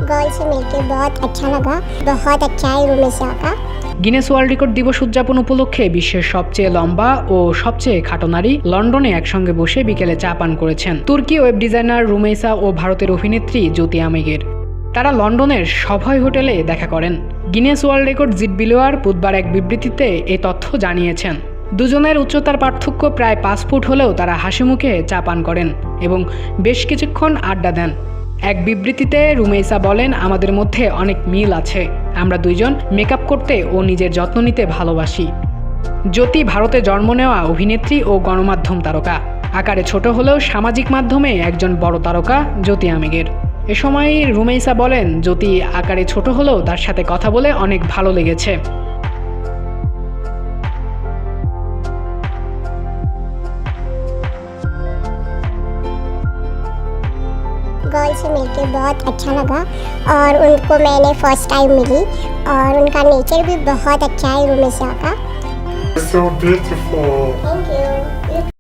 Girl से मिलके बहुत अच्छा लगा, बहुत अच्छा है रुमेसा का। গিনেস ওয়ার্ল্ড রেকর্ড দিবস উদযাপন উপলক্ষে বিশ্বের সবচেয়ে লম্বা ও সবচেয়ে খাটো নারী লন্ডনে একসঙ্গে বসে বিকেলে চা পান করেছেন তুর্কি ওয়েব ডিজাইনার রুমেইসা ও ভারতের অভিনেত্রী জ্যোতি আমিগের। তারা লন্ডনের সভয় হোটেলে দেখা করেন। গিনেস ওয়ার্ল্ড রেকর্ড জিট বিলোয়ার বুধবার এক বিবৃতিতে এই তথ্য জানিয়েছেন। দুজনের উচ্চতার পার্থক্য প্রায় 5 ফুট হলেও তারা হাসিমুখে চা পান করেন এবং বেশ কিছুক্ষণ আড্ডা দেন। এক বিবৃতিতে রুমেইসা বলেন, আমাদের মধ্যে অনেক মিল আছে, আমরা দুইজন মেকআপ করতে ও নিজের যত্ন নিতে ভালোবাসি। জ্যোতি ভারতে জন্ম নেওয়া অভিনেত্রী ও গণমাধ্যম তারকা। আকারে ছোট হলেও সামাজিক মাধ্যমে একজন বড় তারকা জ্যোতি আমিগের। এ সময় রুমেইসা বলেন, জ্যোতি আকারে ছোট হলেও তার সাথে কথা বলে অনেক ভালো লেগেছে। गर्ल से मिलके बहुत अच्छा लगा और उनको मैंने फर्स्ट टाइम मिली और उनका नेचर भी बहुत अच्छा है रुमेसा का। So beautiful. Thank you.